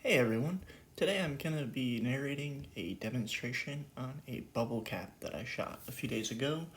Hey everyone, today I'm going to be narrating a demonstration on a bubble cap that I shot a few days ago.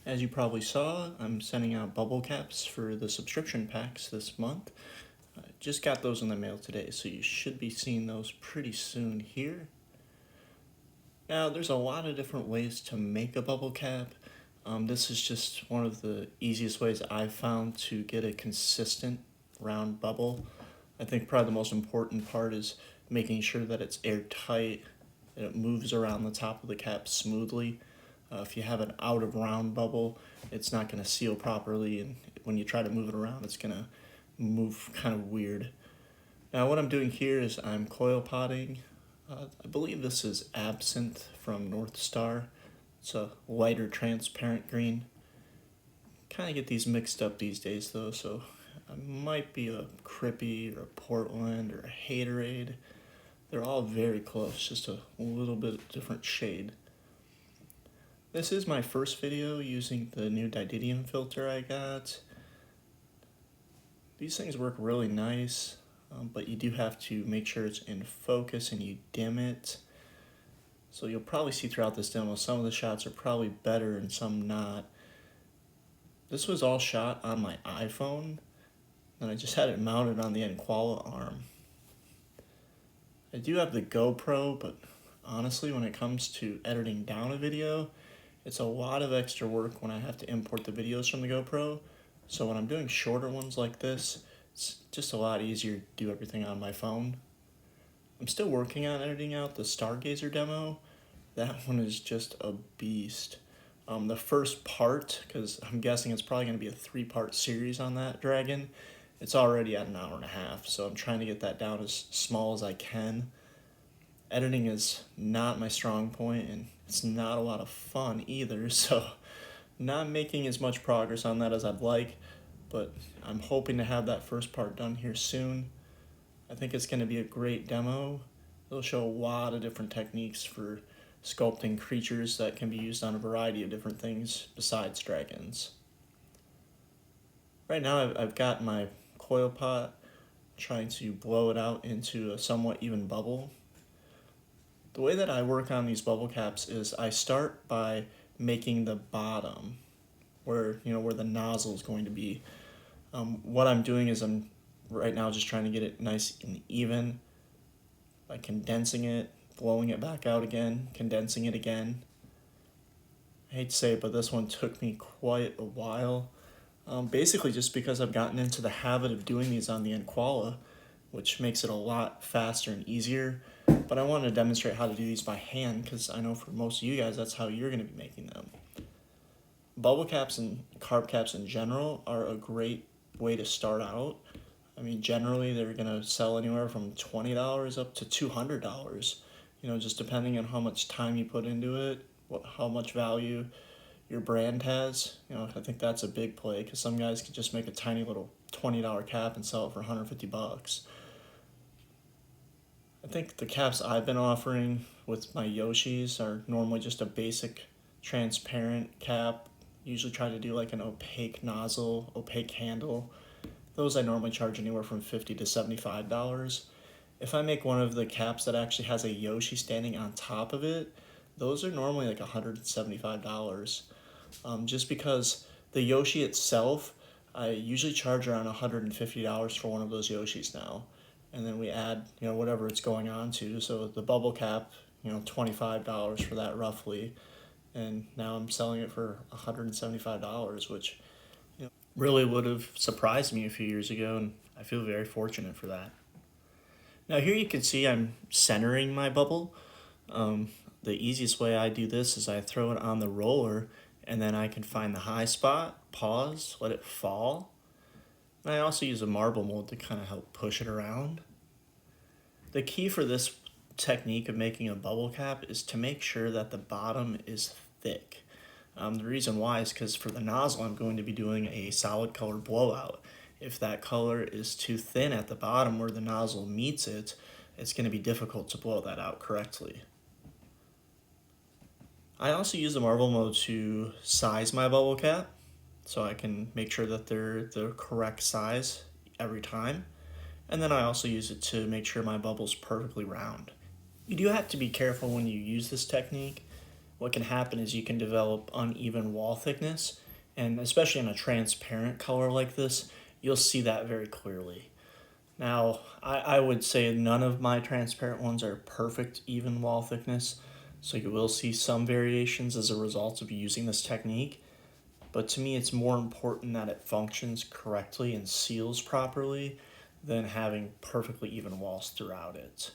As you probably saw, I'm sending out bubble caps for the subscription packs this month. I just got those in the mail today, so you should be seeing those pretty soon here. Now, there's a lot of different ways to make a bubble cap. This is just one of the easiest ways I've found to get a consistent round bubble. I think probably the most important part is making sure that it's airtight, that it moves around the top of the cap smoothly. If you have an out of round bubble, it's not going to seal properly, and when you try to move it around, it's going to move kind of weird. Now what I'm doing here is I'm coil potting. I believe this is Absinthe from North Star. It's a lighter transparent green. Kind of get these mixed up these days though, so it might be a Crippy or a Portland or a Haterade. They're all very close, just a little bit different shade. This is my first video using the new Dididium filter I got. These things work really nice, but you do have to make sure it's in focus and you dim it. So you'll probably see throughout this demo, some of the shots are probably better and some not. This was all shot on my iPhone, and I just had it mounted on the Enquala arm. I do have the GoPro, but honestly, when it comes to editing down a video, it's a lot of extra work when I have to import the videos from the GoPro. So when I'm doing shorter ones like this, it's just a lot easier to do everything on my phone. I'm still working on editing out the Stargazer demo. That one is just a beast. The first part, because I'm guessing it's probably going to be a 3-part series on that dragon, it's already at an hour and a half, so I'm trying to get that down as small as I can. Editing is not my strong point, and it's not a lot of fun either, so not making as much progress on that as I'd like, but I'm hoping to have that first part done here soon. I think it's going to be a great demo. It'll show a lot of different techniques for sculpting creatures that can be used on a variety of different things besides dragons. Right now I've got my coil pot, trying to blow it out into a somewhat even bubble. The way that I work on these bubble caps is I start by making the bottom where the nozzle is going to be. What I'm doing is I'm right now just trying to get it nice and even by condensing it, blowing it back out again, condensing it again. I hate to say it, but this one took me quite a while. Basically just because I've gotten into the habit of doing these on the Enquala, which makes it a lot faster and easier. But I wanted to demonstrate how to do these by hand because I know for most of you guys that's how you're going to be making them. Bubble caps and carb caps in general are a great way to start out. I mean, generally they're going to sell anywhere from $20 up to $200, just depending on how much time you put into it, how much value your brand has. I think that's a big play because some guys could just make a tiny little $20 cap and sell it for 150 bucks. I think the caps I've been offering with my Yoshis are normally just a basic transparent cap. Usually try to do like an opaque nozzle, opaque handle. Those I normally charge anywhere from $50 to $75. If I make one of the caps that actually has a Yoshi standing on top of it, those are normally like $175. Just because the Yoshi itself, I usually charge around $150 for one of those Yoshis now. And then we add, whatever it's going on to. So the bubble cap, $25 for that roughly. And now I'm selling it for $175, which really would have surprised me a few years ago, and I feel very fortunate for that. Now here you can see I'm centering my bubble. The easiest way I do this is I throw it on the roller, and then I can find the high spot, pause, let it fall. And I also use a marble mold to kind of help push it around. The key for this technique of making a bubble cap is to make sure that the bottom is thick. The reason why is because for the nozzle I'm going to be doing a solid color blowout. If that color is too thin at the bottom where the nozzle meets it, it's going to be difficult to blow that out correctly. I also use the marble mode to size my bubble cap so I can make sure that they're the correct size every time. And then I also use it to make sure my bubble's perfectly round. You do have to be careful when you use this technique. What can happen is you can develop uneven wall thickness, and especially in a transparent color like this, you'll see that very clearly. Now, I would say none of my transparent ones are perfect even wall thickness, so you will see some variations as a result of using this technique. But to me, it's more important that it functions correctly and seals properly than having perfectly even walls throughout it.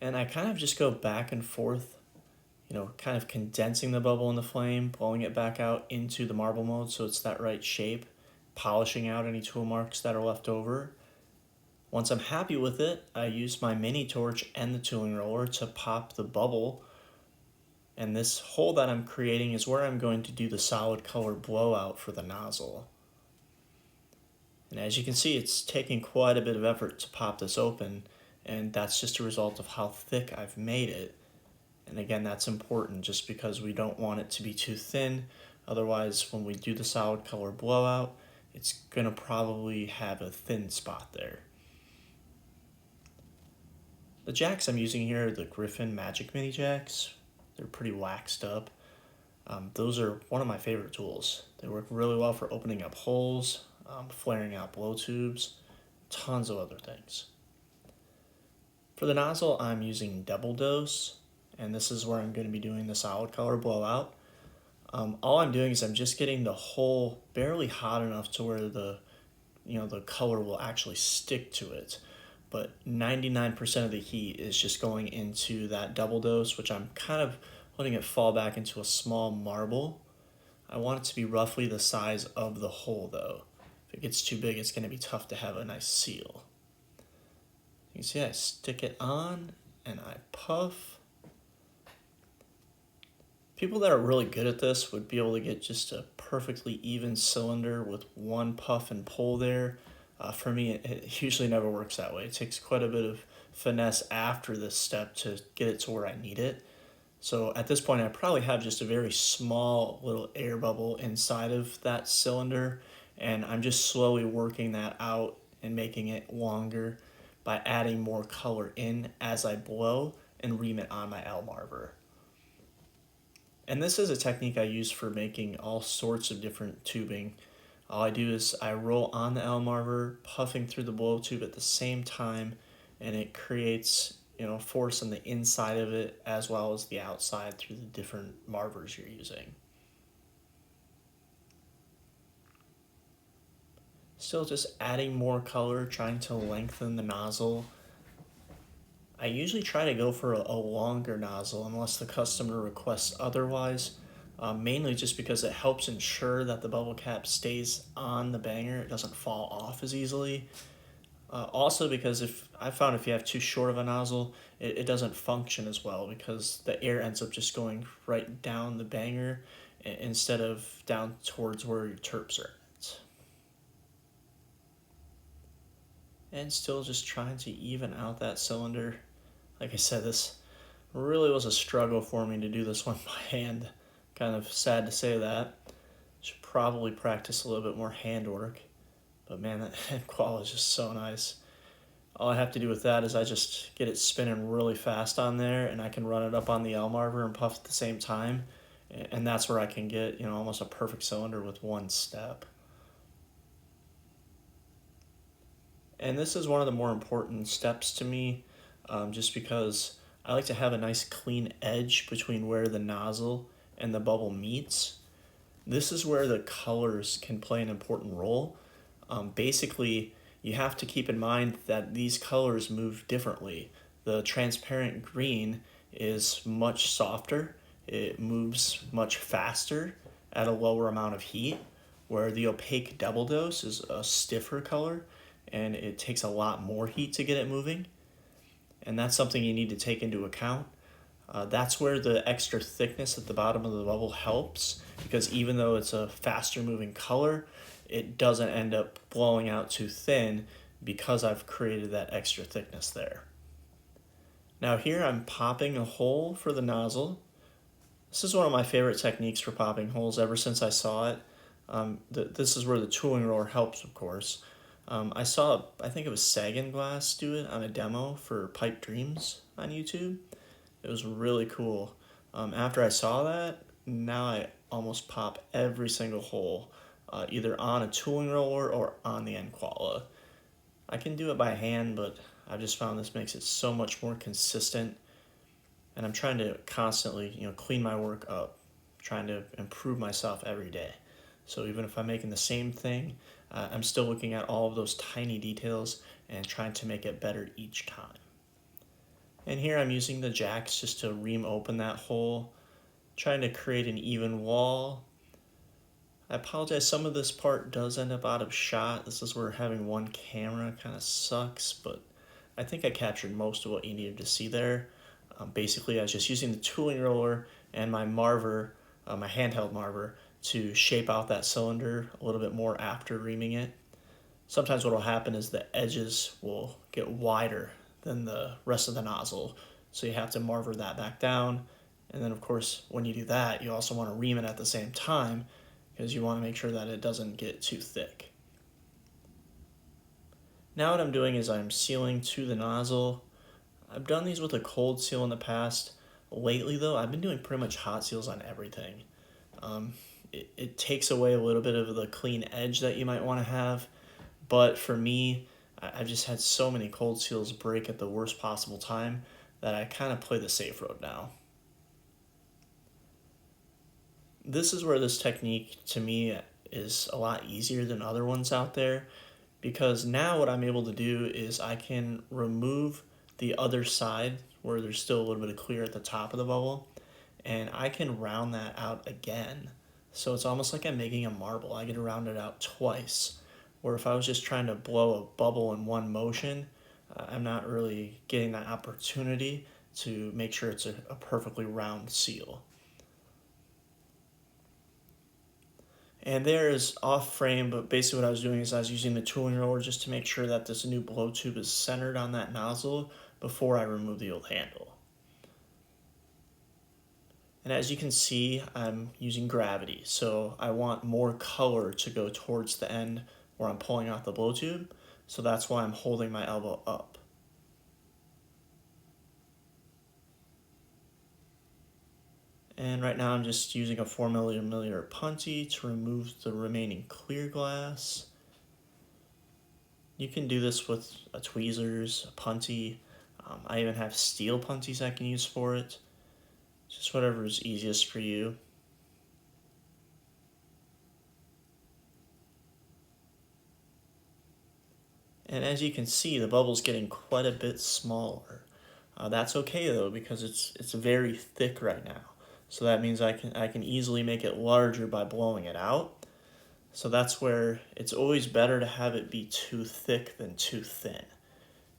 And I kind of just go back and forth, kind of condensing the bubble in the flame, blowing it back out into the marble mold so it's that right shape, polishing out any tool marks that are left over. Once I'm happy with it, I use my mini torch and the tooling roller to pop the bubble. And this hole that I'm creating is where I'm going to do the solid color blowout for the nozzle. And as you can see, it's taking quite a bit of effort to pop this open, and that's just a result of how thick I've made it. And again, that's important just because we don't want it to be too thin. Otherwise, when we do the solid color blowout, it's gonna probably have a thin spot there. The jacks I'm using here are the Griffin Magic Mini Jacks. They're pretty waxed up. Those are one of my favorite tools. They work really well for opening up holes, flaring out blow tubes, tons of other things. For the nozzle, I'm using Double Dose, and this is where I'm going to be doing the solid color blowout. All I'm doing is I'm just getting the hole barely hot enough to where the color will actually stick to it. But 99% of the heat is just going into that double dose, which I'm kind of letting it fall back into a small marble. I want it to be roughly the size of the hole though. If it gets too big, it's going to be tough to have a nice seal. You can see I stick it on and I puff. People that are really good at this would be able to get just a perfectly even cylinder with one puff and pull there. For me, it usually never works that way. It takes quite a bit of finesse after this step to get it to where I need it. So at this point, I probably have just a very small little air bubble inside of that cylinder, and I'm just slowly working that out and making it longer by adding more color in as I blow and ream it on my Elmarver. And this is a technique I use for making all sorts of different tubing. All I do is I roll on the Elmarver, puffing through the blow tube at the same time, and it creates force on the inside of it as well as the outside through the different marvers you're using. Still just adding more color, trying to lengthen the nozzle. I usually try to go for a longer nozzle unless the customer requests otherwise. Mainly just because it helps ensure that the bubble cap stays on the banger, it doesn't fall off as easily. Also because if you have too short of a nozzle, it doesn't function as well because the air ends up just going right down the banger instead of down towards where your terps are at. And still just trying to even out that cylinder. Like I said, this really was a struggle for me to do this one by hand. Kind of sad to say that. Should probably practice a little bit more hand work. But man, that hand qual is just so nice. All I have to do with that is I just get it spinning really fast on there, and I can run it up on the Elmarver and puff at the same time. And that's where I can get, almost a perfect cylinder with one step. And this is one of the more important steps to me, just because I like to have a nice clean edge between where the nozzle and the bubble meets. This is where the colors can play an important role. Basically, you have to keep in mind that these colors move differently. The transparent green is much softer. It moves much faster at a lower amount of heat, where the opaque double dose is a stiffer color and it takes a lot more heat to get it moving. And that's something you need to take into account. That's where the extra thickness at the bottom of the bubble helps, because even though it's a faster moving color, it doesn't end up blowing out too thin because I've created that extra thickness there. Now here I'm popping a hole for the nozzle. This is one of my favorite techniques for popping holes ever since I saw it. This is where the tooling roller helps, of course. I saw, I think it was Sagan Glass do it on a demo for Pipe Dreams on YouTube. It was really cool. After I saw that, now I almost pop every single hole, either on a tooling roller or on the end Koala. I can do it by hand, but I've just found this makes it so much more consistent, and I'm trying to constantly, clean my work up, trying to improve myself every day. So even if I'm making the same thing, I'm still looking at all of those tiny details and trying to make it better each time. And here I'm using the jacks just to ream open that hole, trying to create an even wall. I apologize, some of this part does end up out of shot. This is where having one camera kind of sucks, but I think I captured most of what you needed to see there. Basically, I was just using the tooling roller and my marver, my handheld marver, to shape out that cylinder a little bit more after reaming it. Sometimes what will happen is the edges will get wider than the rest of the nozzle, so you have to marver that back down. And then of course, when you do that, you also want to ream it at the same time because you want to make sure that it doesn't get too thick. Now what I'm doing is I'm sealing to the nozzle. I've done these with a cold seal in the past. Lately though, I've been doing pretty much hot seals on everything. It takes away a little bit of the clean edge that you might want to have, but for me, I've just had so many cold seals break at the worst possible time that I kind of play the safe road now. This is where this technique to me is a lot easier than other ones out there, because now what I'm able to do is I can remove the other side where there's still a little bit of clear at the top of the bubble, and I can round that out again. So it's almost like I'm making a marble. I get to round it out twice. Where if I was just trying to blow a bubble in one motion, I'm not really getting that opportunity to make sure it's a perfectly round seal. And there is off frame, but basically what I was doing is I was using the tooling roller just to make sure that this new blow tube is centered on that nozzle before I remove the old handle. And as you can see, I'm using gravity, so I want more color to go towards the end where I'm pulling out the blow tube, so that's why I'm holding my elbow up. And right now I'm just using a 4mm punty to remove the remaining clear glass. You can do this with a tweezers, a punty. I even have steel punties I can use for it. Just whatever is easiest for you. And as you can see, the bubble's getting quite a bit smaller. That's okay though, because it's very thick right now. So that means I can easily make it larger by blowing it out. So that's where it's always better to have it be too thick than too thin.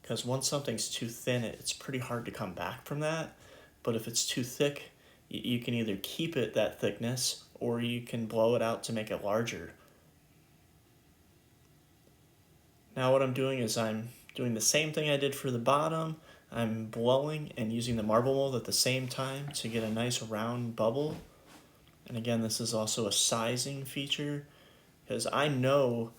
Because once something's too thin, it's pretty hard to come back from that. But if it's too thick, you can either keep it that thickness or you can blow it out to make it larger. Now what I'm doing is I'm doing the same thing I did for the bottom. I'm blowing and using the marble mold at the same time to get a nice round bubble. And again, this is also a sizing feature because I know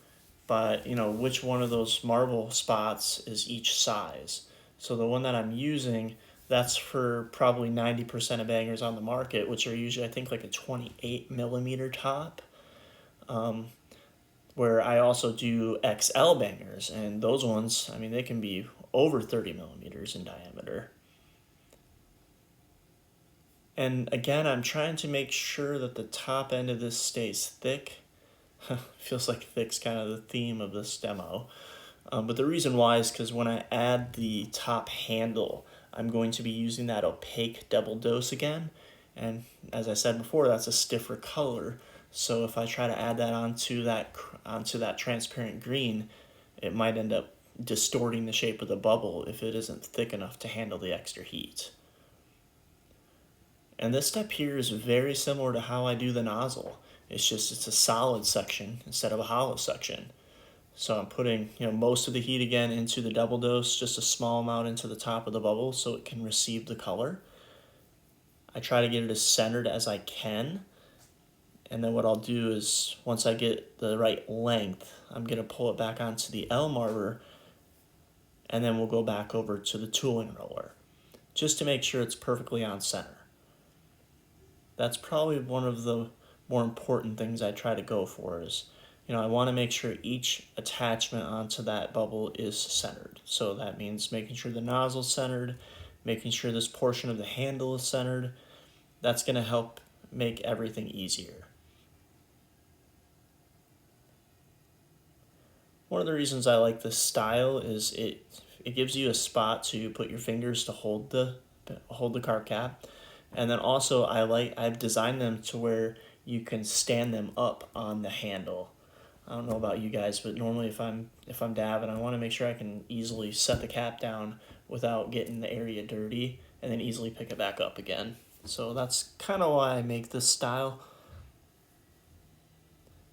by which one of those marble spots is each size. So the one that I'm using, that's for probably 90% of bangers on the market, which are usually I think like a 28mm top. Where I also do XL bangers, and those ones, I mean, they can be over 30mm in diameter. And again, I'm trying to make sure that the top end of this stays thick. Feels like thick's kind of the theme of this demo. But the reason why is because when I add the top handle, I'm going to be using that opaque double dose again. And as I said before, that's a stiffer color. So if I try to add that onto that transparent green, it might end up distorting the shape of the bubble if it isn't thick enough to handle the extra heat. And this step here is very similar to how I do the nozzle. It's a solid section instead of a hollow section. So I'm putting most of the heat again into the double dose, just a small amount into the top of the bubble so it can receive the color. I try to get it as centered as I can. And then what I'll do is, once I get the right length, I'm going to pull it back onto the L marver, and then we'll go back over to the tooling roller, just to make sure it's perfectly on center. That's probably one of the more important things I try to go for is, I want to make sure each attachment onto that bubble is centered. So that means making sure the nozzle's centered, making sure this portion of the handle is centered. That's going to help make everything easier. One of the reasons I like this style is it gives you a spot to put your fingers to hold the carb cap. And then also I've designed them to where you can stand them up on the handle. I don't know about you guys, but normally if I'm dabbing, I want to make sure I can easily set the cap down without getting the area dirty and then easily pick it back up again. So that's kind of why I make this style.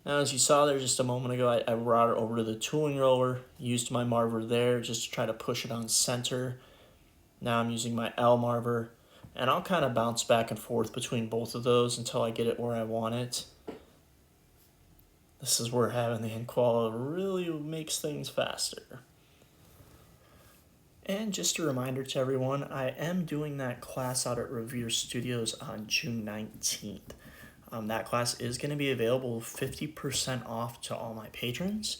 Now, as you saw there just a moment ago, I brought it over to the tooling roller, used my marver there just to try to push it on center. Now I'm using my L marver, and I'll kind of bounce back and forth between both of those until I get it where I want it. This is where having the Inquala really makes things faster. And just a reminder to everyone, I am doing that class out at Revere Studios on June 19th. That class is going to be available 50% off to all my patrons.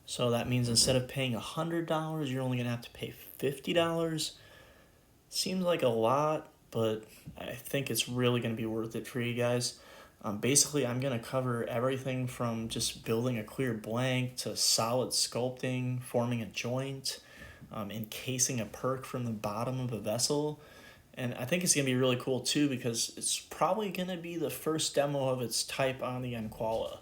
So that means instead of paying $100, you're only going to have to pay $50. Seems like a lot, but I think it's really going to be worth it for you guys. Basically, I'm going to cover everything from just building a clear blank to solid sculpting, forming a joint, encasing a perk from the bottom of a vessel. And I think it's going to be really cool too because it's probably going to be the first demo of its type on the Inquala.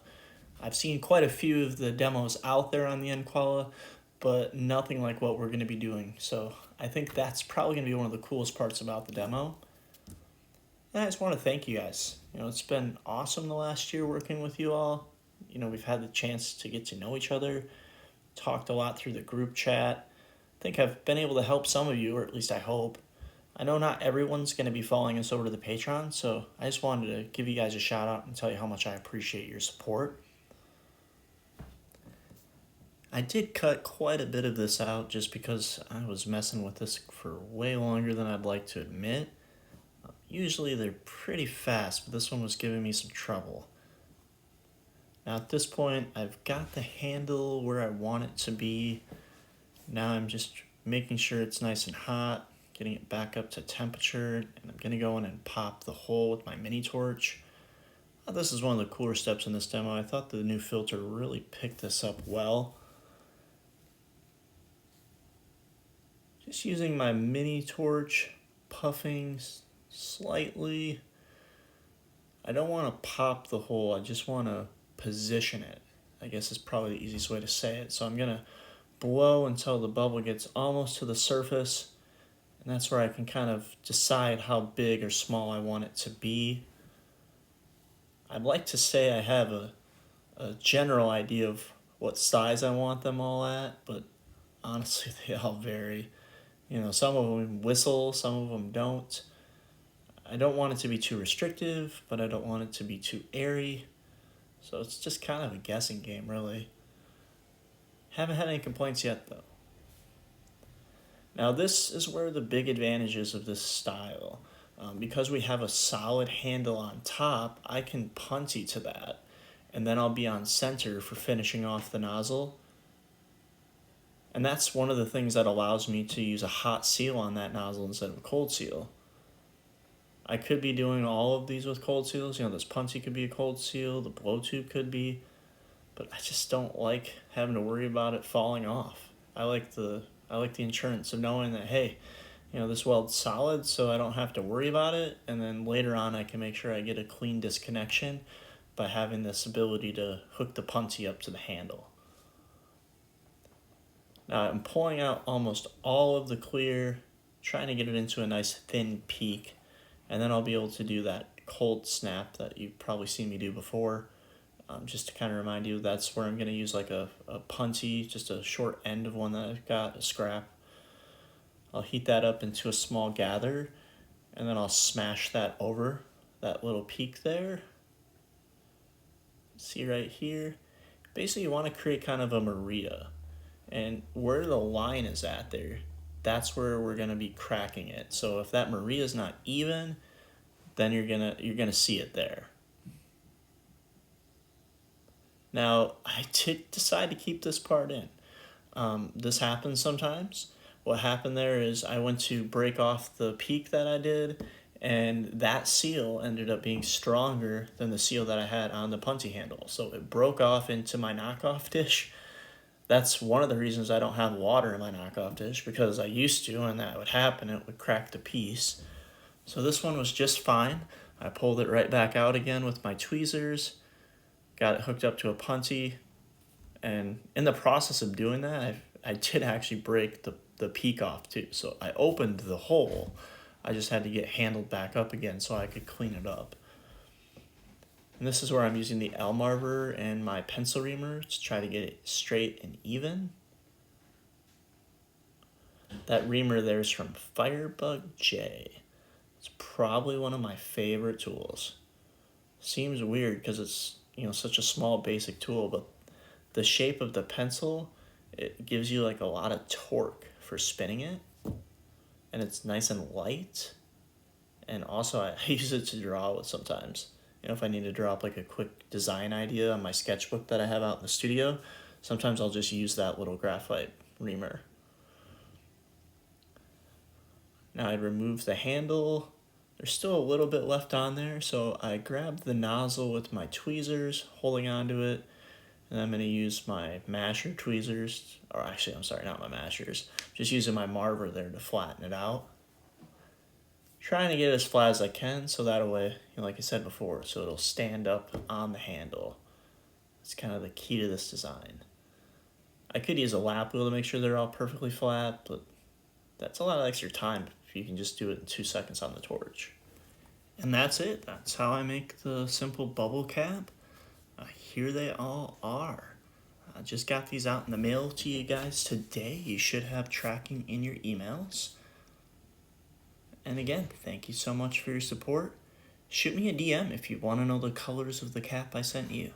I've seen quite a few of the demos out there on the Inquala, but nothing like what we're going to be doing. So I think that's probably going to be one of the coolest parts about the demo. And I just want to thank you guys. It's been awesome the last year working with you all. We've had the chance to get to know each other, talked a lot through the group chat. I think I've been able to help some of you, or at least I hope. I know not everyone's going to be following us over to the Patreon, so I just wanted to give you guys a shout out and tell you how much I appreciate your support. I did cut quite a bit of this out just because I was messing with this for way longer than I'd like to admit. Usually they're pretty fast, but this one was giving me some trouble. Now at this point, I've got the handle where I want it to be. Now I'm just making sure it's nice and hot, getting it back up to temperature, and I'm going to go in and pop the hole with my mini torch. This is one of the cooler steps in this demo. I thought the new filter really picked this up well. Just using my mini torch, puffing slightly. I don't want to pop the hole, I just want to position it. I guess is probably the easiest way to say it. So I'm going to blow until the bubble gets almost to the surface, and that's where I can kind of decide how big or small I want it to be. I'd like to say I have a general idea of what size I want them all at, but honestly they all vary. Some of them whistle, some of them don't. I don't want it to be too restrictive, but I don't want it to be too airy. So it's just kind of a guessing game, really. Haven't had any complaints yet, though. Now, this is where the big advantage is of this style. Because we have a solid handle on top, I can punty to that, and then I'll be on center for finishing off the nozzle. And that's one of the things that allows me to use a hot seal on that nozzle instead of a cold seal. I could be doing all of these with cold seals. This punty could be a cold seal, the blow tube could be, but I just don't like having to worry about it falling off. I like the insurance of knowing that, hey, this weld's solid, so I don't have to worry about it, and then later on I can make sure I get a clean disconnection by having this ability to hook the punty up to the handle. Now I'm pulling out almost all of the clear, trying to get it into a nice thin peak, and then I'll be able to do that cold snap that you've probably seen me do before. Just to kind of remind you, that's where I'm going to use like a punty, just a short end of one that I've got, a scrap. I'll heat that up into a small gather, and then I'll smash that over that little peak there. See right here? Basically, you want to create kind of a Marita. And where the line is at there, that's where we're gonna be cracking it. So if that Marita is not even, then you're gonna see it there. Now, I did decide to keep this part in. This happens sometimes. What happened there is I went to break off the peak that I did, and that seal ended up being stronger than the seal that I had on the punty handle. So it broke off into my knockoff dish. That's one of the reasons I don't have water in my knockoff dish, because I used to, and that would happen, it would crack the piece. So this one was just fine. I pulled it right back out again with my tweezers, got it hooked up to a punty, and in the process of doing that, I did actually break the peak off too. So I opened the hole. I just had to get handled back up again so I could clean it up. And this is where I'm using the Elmarver and my pencil reamer to try to get it straight and even. That reamer there is from Firebug J. It's probably one of my favorite tools. Seems weird because it's, you know, such a small basic tool, but the shape of the pencil, it gives you like a lot of torque for spinning it, and it's nice and light. And also I use it to draw with sometimes. You know, if I need to draw up like a quick design idea on my sketchbook that I have out in the studio, sometimes I'll just use that little graphite reamer. Now I remove the handle. There's still a little bit left on there, so I grabbed the nozzle with my tweezers, holding onto it, and I'm going to use my masher tweezers, or actually, I'm sorry, not my mashers, just using my Marver there to flatten it out. Trying to get it as flat as I can, so that way, you know, like I said before, so it'll stand up on the handle. It's kind of the key to this design. I could use a lap wheel to make sure they're all perfectly flat, but that's a lot of extra time if you can just do it in 2 seconds on the torch. And that's it. That's how I make the simple bubble cap. Here they all are. I just got these out in the mail to you guys today. You should have tracking in your emails. And again, thank you so much for your support. Shoot me a DM if you want to know the colors of the cap I sent you.